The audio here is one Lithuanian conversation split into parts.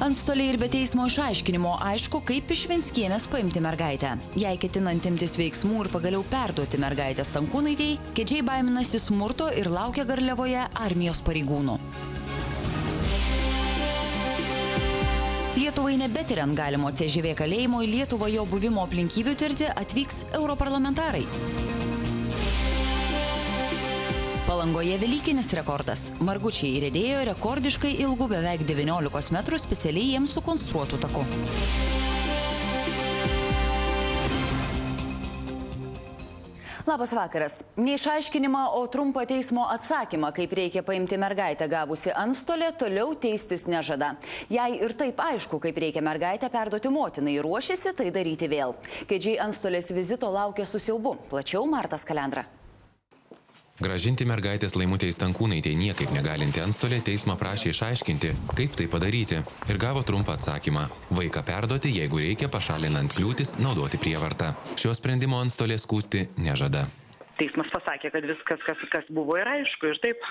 Antstoliai ir be teismo išaiškinimo aišku, kaip iš Venckienės paimti mergaitę. Jei ketinant imtis veiksmų ir pagaliau perduoti mergaitę Stankūnaitei, kedžiai baiminasi smurto ir laukia Garliavoje armijos pareigūnų. Lietuvai nebetiriant galimo CŽV kalėjimo į Lietuvą jo buvimo aplinkybių tirti atvyks europarlamentarai. Palangoje Velykinis rekordas. Margučiai įrėdėjo rekordiškai ilgų beveik 19 metrų specialiai jiems sukonstruotų taku. Labas vakaras. Neišaiškinimą, o trumpą teismo atsakymą, kaip reikia paimti mergaitę gavusi antstolė, toliau teistis nežada. Jei ir taip aišku, kaip reikia mergaitę perduoti motinai, ruošiasi tai daryti vėl. Kedžiai antstolės vizito laukia su siaubu. Plačiau Martas Kalendra. Grąžinti mergaitės Laimutei Stankūnaitei niekaip negalinti antstolė teismą prašė išaiškinti, kaip tai padaryti, ir gavo trumpą atsakymą. Vaiką perduoti, jeigu reikia, pašalinant kliūtis, naudoti prievartą. Šio sprendimo antstolė skųsti nežada. Teismas pasakė, kad viskas, kas buvo, yra aišku, ir taip.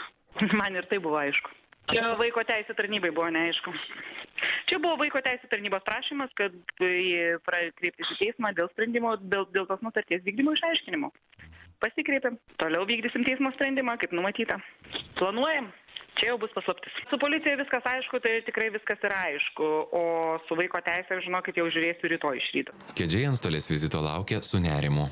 Man ir tai buvo aišku. Čia vaiko teisė tarnybai buvo neaišku. Čia buvo vaiko teisė tarnybos prašymas, kad kreiptis į teismą dėl sprendimo, dėl tos nutarties vykdymo išaiškinimo. Pasikreipėm. Toliau vykdysim teismo sprendimą, kaip numatyta. Planuojam. Čia jau bus paslaptis. Su policija viskas aišku, tai tikrai viskas yra aišku. O su vaiko teisė, žinokit, jau žiūrėsiu rytoj iš ryto. Kedžiai antstolės vizito laukia su nerimu.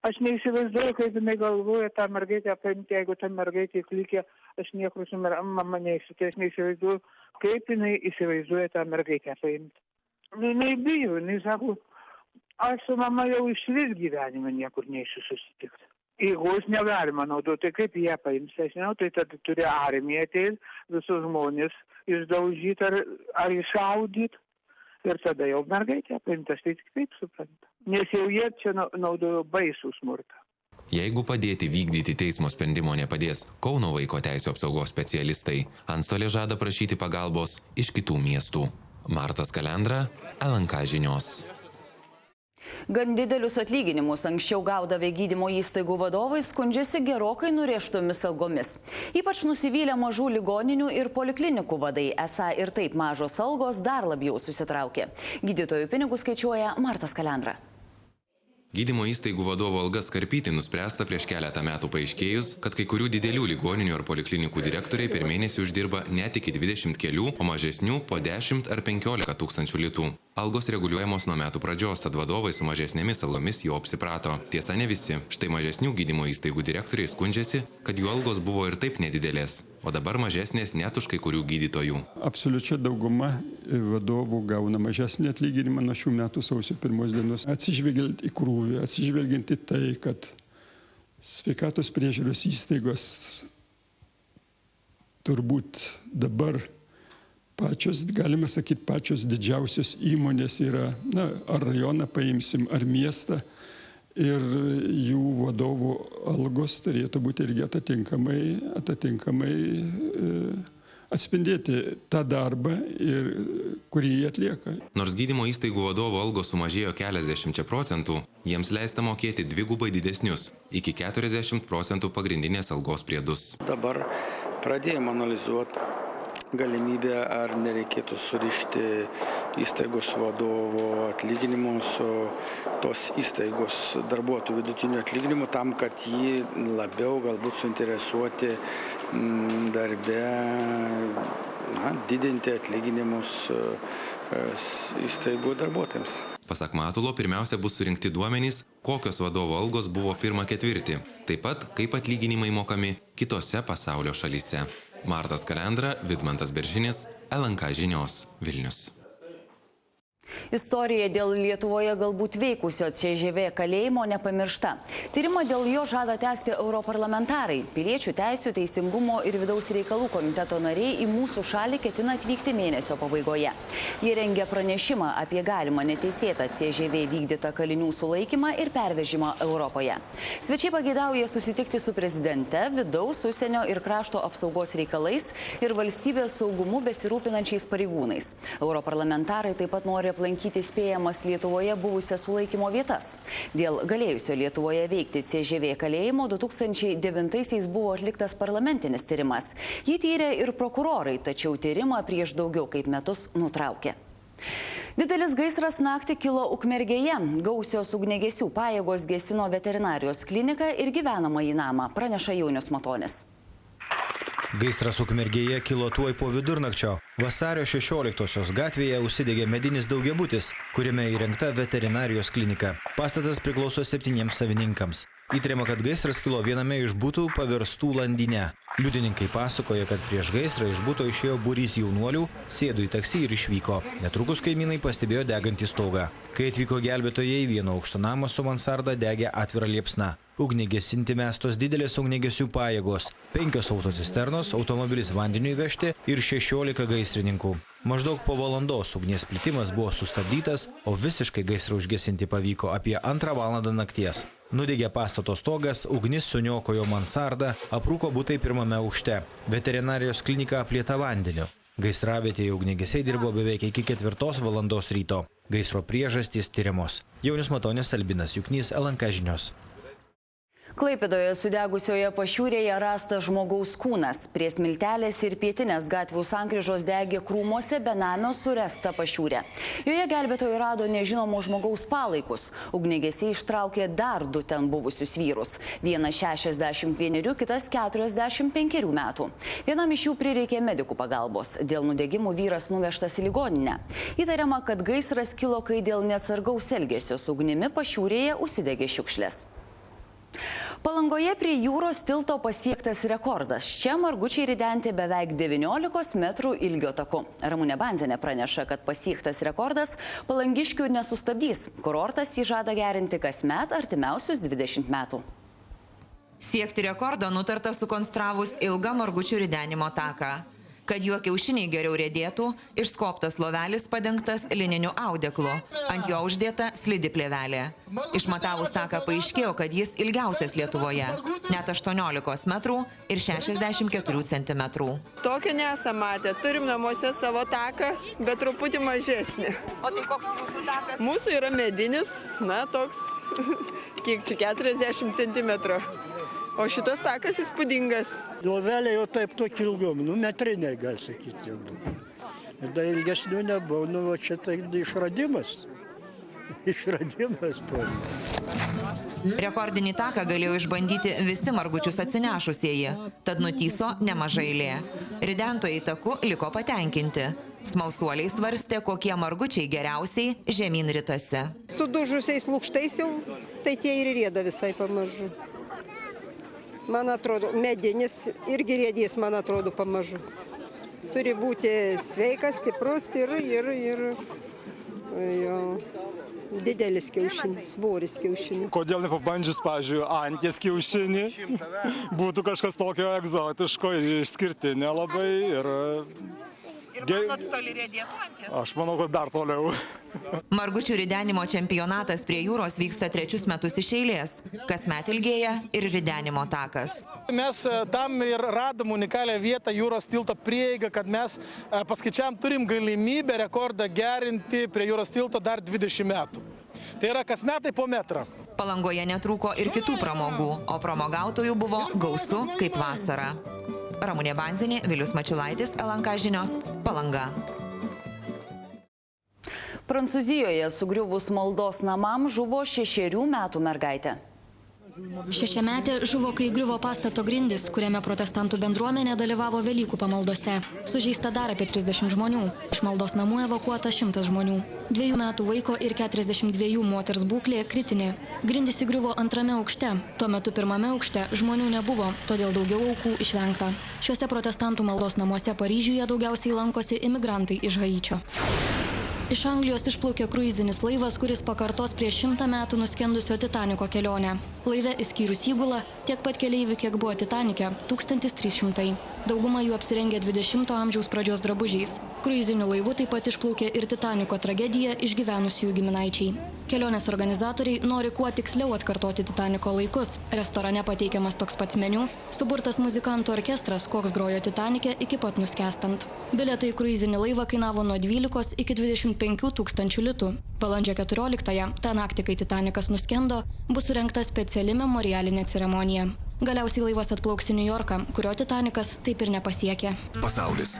Aš neįsivaizduoju, kaip jinai galvoja tą mergaitę paimti, jeigu ta mergaitė klikė, aš niekur su mama neįsitai, aš neįsivaizduoju, kaip jinai įsivaizduoja tą mergaitę paimti. Jinai bijo, jinai sako, aš su mama jau išvis gyvenime niekur neįsiu susitikti. Jeigu aš negalima naudoti, kaip jie paims, aš žinau, tai tada turi armiją ateiti, visus žmonės išdaužyti ar išaudyti. Ir tada jau mergaitė paimtas, tai tik taip supranta. Nes jau jie čia naudojo baisų smurtą. Jeigu padėti vykdyti teismo sprendimo nepadės Kauno vaiko teisių apsaugos specialistai, antstolė žada prašyti pagalbos iš kitų miestų. Martas Kalendra, LNK žinios. Gan didelius atlyginimus anksčiau gaudavę gydymo įstaigų vadovai skundžiasi gerokai nurėžtomis algomis. Ypač nusivylę mažų ligoninių ir poliklinikų vadai, esą ir taip mažos algos dar labiau susitraukė. Gydytojų pinigus skaičiuoja Martas Kalendra. Gydymo įstaigų vadovo algas karpyti nuspręsta prieš keletą metų paaiškėjus, kad kai kurių didelių ligoninių ar poliklinikų direktoriai per mėnesį uždirba net iki 20 kelių, o mažesnių po 10 ar 15 tūkstančių litų. Algos reguliuojamos nuo metų pradžios, tad vadovai su mažesnėmis algomis jau apsiprato. Tiesa, ne visi. Štai mažesnių gydymo įstaigų direktoriai skundžiasi, kad jų algos buvo ir taip nedidelės, o dabar mažesnės net už kai kurių gydytojų. Absoliučia dauguma vadovų gauna mažesnį atlyginimą nuo šių metų sausio 1 dienos. Atsižvelgiant į krūvį, atsižvelgiant į tai, kad sveikatos priežiūros įstaigos turbūt dabar pačios, galime sakyti, pačios didžiausios įmonės yra, ar rajoną paimsim, ar miestą, ir jų vadovų algos turėtų būti irgi atitinkamai atspindėti tą darbą, kurį jie atlieka. Nors gydymo įstaigų vadovo algos sumažėjo keliasdešimčia procentų, jiems leista mokėti dvigubai didesnius, iki 40% pagrindinės algos priedus. Dabar pradėjome analizuoti galimybę, ar nereikėtų surišti įstaigos vadovo atlyginimo su tos įstaigos darbuotojų vidutiniu atlyginimu, tam, kad jį labiau galbūt suinteresuoti darbe, didinti atlyginimus įstaigų darbuotojams. Pasak Matulo, pirmiausia bus surinkti duomenys, kokios vadovo algos buvo pirmą ketvirtį, taip pat kaip atlyginimai mokami kitose pasaulio šalyse. Martas Kalendra, Vidmantas Beržinis, LNK žinios, Vilnius. Istorija dėl Lietuvoje galbūt veikusio CŽV kalėjimo nepamiršta. Tyrimą dėl jo žada tęsti europarlamentarai. Piliečių teisių, teisingumo ir vidaus reikalų komiteto nariai į mūsų šalį ketina atvykti mėnesio pabaigoje. Jie rengia pranešimą apie galimą neteisėtą CŽV vykdytą kalinių sulaikymą ir pervežimą Europoje. Svečiai pageidauja susitikti su prezidente, vidaus, užsienio ir krašto apsaugos reikalais ir valstybės saugumu besirūpinančiais pareigūnais. Europarlamentarai taip pat nori aplankyti spėjamas Lietuvoje buvusias sulaikymo vietas. Dėl galėjusio Lietuvoje veikti CŽV kalėjimo 2009-aisiais buvo atliktas parlamentinis tyrimas. Jį tyrė ir prokurorai, tačiau tyrimą prieš daugiau kaip metus nutraukė. Didelis gaisras naktį kilo Ukmergėje. Gausios ugniagesių pajėgos gesino veterinarijos kliniką ir gyvenamąjį namą, praneša Jaunius Matonis. Gaisras Ukmergėje kilo tuoj po vidurnakčio. Vasario 16-osios gatvėje užsidegė medinis daugiabutis, kuriame įrengta veterinarijos klinika. Pastatas priklauso 7 savininkams. Įtariama, kad gaisras kilo viename iš butų paverstų Landyne. Liudininkai pasakoja, kad prieš gaisrą iš buto išėjo būrys jaunuolių, sėdo į taksi ir išvyko. Netrukus kaimynai pastebėjo degantį stogą. Kai atvyko gelbėtojai, vieno aukšto namo su mansarda degė atvira liepsna. Ugnį gesinti mestos didelės ugniagesių pajėgos, 5 autocisternos, automobilis vandeniui vežti ir 16 gaisrininkų. Maždaug po valandos ugnies plitimas buvo sustabdytas, o visiškai gaisrą užgesinti pavyko apie 2 valandą nakties. Nudegė pastato stogas, ugnis suniokojo mansardą, aprūko butai 1 aukšte. Veterinarijos klinika aplieta vandeniu. Gaisravietėje ugniagesiai dirbo beveik iki 4 valandos ryto. Gaisro priežastys tyriamos. Jaunius Matonis, Albinas Juknys, LNK žinios. Klaipėdoje sudegusioje pašiūrėje rastas žmogaus kūnas. Prie Smiltelės ir Pietinės gatvių sankryžos degė krūmuose benamio suresta pašiūrė. Joje gelbėtojai rado nežinomo žmogaus palaikus. Ugniagesiai ištraukė dar 2 ten buvusius vyrus. Vienas 61, kitas 45 metų. Vienam iš jų prireikė medikų pagalbos. Dėl nudegimų vyras nuvežtas į ligoninę. Įtariama, kad gaisras kilo, kai dėl neatsargaus elgesio su ugnimi pašiūrėje užsidegė šiukšlės. Palangoje prie jūros tilto pasiektas rekordas. Čia margučiai ridenti beveik 19 metrų ilgio taku. Ramunė Banzienė praneša, kad pasiektas rekordas palangiškių nesustabdys. Kurortas jį žada gerinti kasmet artimiausius 20 metų. Siekti rekordo nutarta sukonstravus ilgą margučių ridenimo taką. Kad juo kiaušiniai geriau riedėtų, išskobtas lovelis padengtas lininiu audeklu, ant jo uždėta slidi plėvelė. Išmatavus taką paaiškėjo, kad jis ilgiausias Lietuvoje, net 18 metrų ir 64 centimetrų. Tokio nesam matę, turim namuose savo taką, bet truputį mažesnį. O tai koks jūsų takas? Mūsų yra medinis, na toks, kiek čia 40 centimetrų. O šitas takas įspūdingas. Lovelė jau taip tokį ilgom, metriniai gal sakyti jau buvo. Da ilgesnių nebuvo, o čia tai išradimas. Išradimas buvo. Rekordinį taką galėjo išbandyti visi margučius atsinešusieji, tad nutyso nemaža eilė. Ridentojai taku liko patenkinti. Smalsuoliai svarstė, kokie margučiai geriausiai žemyn ritasi. Sudužusiais lūkštais jau, tai tie ir rieda visai pamažu. Man atrodo, medinis irgi riedės, man atrodo, pamažu. Turi būti sveikas, stiprus ir didelis kiaušinis, svoris kiaušinis. Kodėl nepabandžius, pavyzdžiui, anties kiaušinį? Būtų kažkas tokio egzotiško ir išskirtinė labai. Ir manot, toli riedėtų anties? Aš manau, kad dar toliau. Margučių ridenimo čempionatas prie jūros vyksta 3 metus iš eilės. Kasmet ilgėja ir ridenimo takas. Mes tam ir radom unikalią vietą jūros tilto prieigą, kad mes paskaičiavom, turim galimybę rekordą gerinti prie jūros tilto dar 20 metų. Tai yra kas metai po metrą. Palangoje netrūko ir kitų pramogų, o pramogautojų buvo gausu kaip vasara. Ramunė Banzienė, Vilius Mačiulaitis, LNK žinios, Palanga. Prancūzijoje sugriuvus maldos namam žuvo 6 metų mergaitė. 6-metė žuvo, kai griuvo pastato grindys, kuriame protestantų bendruomenė dalyvavo Velykų pamaldose. Sužeista dar apie 30 žmonių. Iš maldos namų evakuota 100 žmonių. 2 metų vaiko ir 42 moters būklė kritinė. Grindys įgriuvo 2 aukšte. Tuo metu 1 aukšte žmonių nebuvo, todėl daugiau aukų išvengta. Šiuose protestantų maldos namuose Paryžiuje daugiausiai lankosi imigrantai iš Haičio. Iš Anglijos išplaukė kruizinis laivas, kuris pakartos prieš 100 metų nuskendusio Titaniko kelionę. Laive išskyrus įgulą tiek pat keleivių, kiek buvo Titanike – 1300. Dauguma jų apsirengė 20 amžiaus pradžios drabužiais. Kruiziniu laivu taip pat išplaukė ir Titaniko tragediją išgyvenusiųjų giminaičiai. Kelionės organizatoriai nori kuo tiksliau atkartoti Titaniko laikus. Restorane pateikiamas toks pats meniu, suburtas muzikantų orkestras, koks grojo Titanike iki pat nuskęstant. Bilietai į kruizinį laivą kainavo nuo 12 iki 25 tūkstančių litų. Balandžio 14-ąją, tą naktį, kai Titanikas nuskendo, bus surengta speciali memorialinė ceremonija. Galiausiai laivas atplauks į Niujorką, kurio Titanikas taip ir nepasiekė. Pasaulis.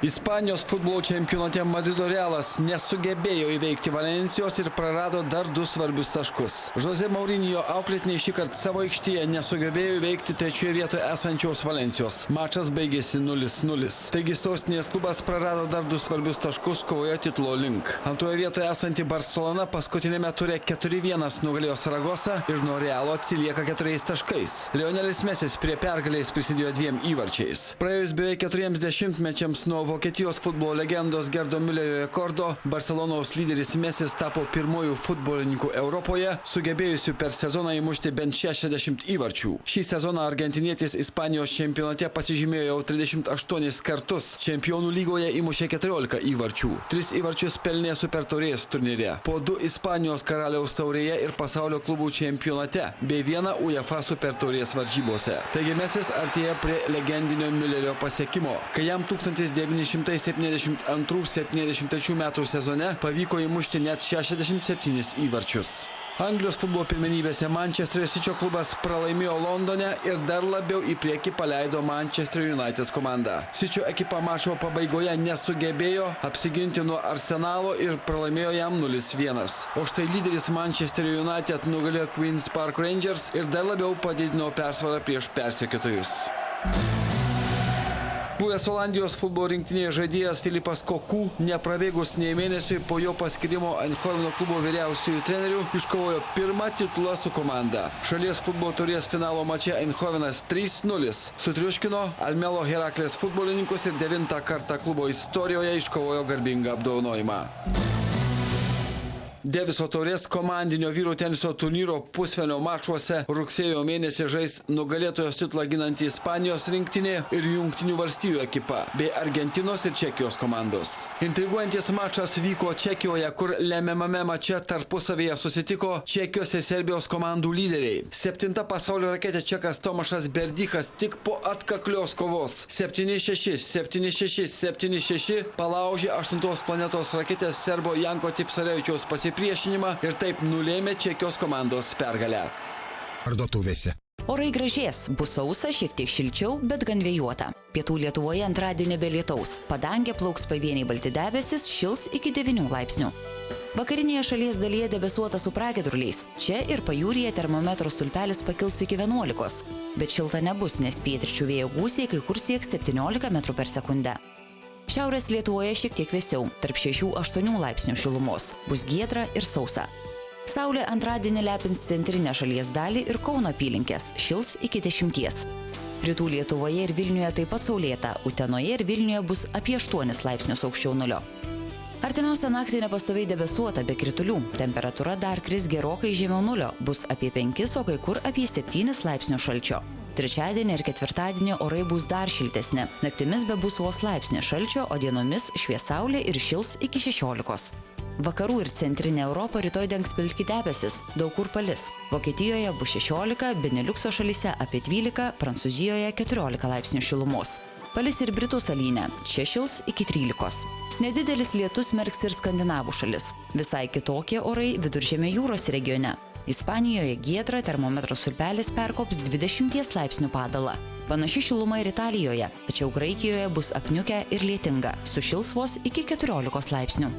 Ispanijos futbolo čempionate Madrido Realas nesugebėjo įveikti Valencijos ir prarado dar 2 svarbius taškus. Jose Mourinho auklėtiniai šį kartą savo aikštėje nesugebėjo įveikti 3 vietoje esančios Valencijos. Mačas baigėsi 0-0. Taigi sostinės klubas prarado dar 2 svarbius taškus kovoje titulo link. Antroje vietoje esanti Barcelona paskutinėme ture 4-1 nugalėjo Saragosą ir nuo Realo atsilieka 4 taškais. Lionelis Mesis prie pergalės prisidėjo 2 įvarčiais. Praėjus beveik 40 mečiams nuo Vokietijos futbolo legendos Gerdo Müllerio rekordo, Barcelonos lyderis Mesis tapo pirmojų futbolininkų Europoje, sugebėjusių per sezoną įmušti bent 60 įvarčių. Šį sezoną argentinietis Ispanijos čempionate pasižymėjo jau 38 kartus. Čempionų lygoje įmušė 14 įvarčių. 3 įvarčius pelnė Super Taurės turnyre. Po 2 Ispanijos karaliaus taurėje ir pasaulio klubų čempionate, bei 1 UEFA Super Taurės varžybose. Taigi Mesis artėja prie legendinio Müllerio pasiekimo, kai jam 1972-73 metų sezone pavyko įmušti net 67 įvarčius. Anglijos futbolo pirmenybėse Manchesterio City klubas pralaimėjo Londone ir dar labiau į priekį paleido Manchester United komandą. City ekipa mačo pabaigoje nesugebėjo apsiginti nuo Arsenalo ir pralaimėjo jam 0-1. O štai lyderis Manchester United nugalėjo Queen's Park Rangers ir dar labiau padidino persvarą prieš persekiotojus. Buvęs Olandijos futbolo rinktinėje žaidėjas Filipas Koku, neprabėgus nei mėnesiui po jo paskirimo Eindhoveno klubo vyriausiųjų trenerių, iškovojo pirmą titulą su komanda. Šalies futbolo taurės finalo mače Eindhovenas 3-0 sutriuškino Almelo Heraklės futbolininkus ir 9 kartą klubo istorijoje iškovojo garbingą apdovanojimą. Deviso taurės komandinio vyrų teniso turnyro pusfinalio mačuose rugsėjo mėnesį žais nugalėtojos titulą ginanti Ispanijos rinktinė ir Jungtinių valstijų ekipa, bei Argentinos ir Čekijos komandos. Intriguojantis mačas vyko Čekijoje, kur lemiamame mače tarpusavėje susitiko Čekijos ir Serbijos komandų lyderiai. 7 pasaulio raketė čekas Tomašas Berdychas tik po atkaklios kovos 7-6, 7-6, 7-6 palaužė 8 planetos raketės serbo Janko Tipsarevičiaus pasipriešinimą ir taip nulėmė Čekijos komandos pergalę. Parduotuvėse. Orai gražės, bus sausa, šiek tiek šilčiau, bet gan vėjuota. Pietų Lietuvoje antradienį be lietaus. Padangė plauks pavieniai balti debesis, šils iki 9 laipsnių. Vakarinėje šalies dalyje debesuota su pragiedruliais. Čia ir pajūryje termometro stulpelis pakils iki 11, bet šilta nebus, nes pietryčių vėjo gūsiai kai kur sieks 17 metrų per sekundę. Šiaurės Lietuvoje šiek tiek vėsiau, tarp 6-8 laipsnių šilumos, bus giedra ir sausa. Saulė antradienį lepins centrinę šalies dalį ir Kauno apylinkės, šils iki 10. Rytų Lietuvoje ir Vilniuje taip pat saulėta, Utenoje ir Vilniuje bus apie 8 laipsnius aukščiau nulio. Artimiausią naktį nepastoviai debesuota be kritulių, temperatūra dar kris gerokai žemiau nulio, bus apie 5, o kai kur apie 7 laipsnių šalčio. Trečiadienį ir ketvirtadienį orai bus dar šiltesni. Naktimis be bus vos laipsnį šalčio, o dienomis švies saulė ir šils iki 16. Vakarų ir centrinė Europa rytoj dengs pilki debesis, daug kur palis. Vokietijoje bus 16, Beneliukso šalyse apie 12, Prancūzijoje 14 laipsnių šilumos. Palis ir Britų salyne, čia šils iki 13. Nedidelis lietus merks ir Skandinavų šalis. Visai kitokie orai Viduržemio jūros regione. Ispanijoje giedra, termometro stulpelis perkops 20 laipsnių padalą. Panaši šiluma ir Italijoje, tačiau Graikijoje bus apniukę ir lietinga, sušils vos iki 14 laipsnių.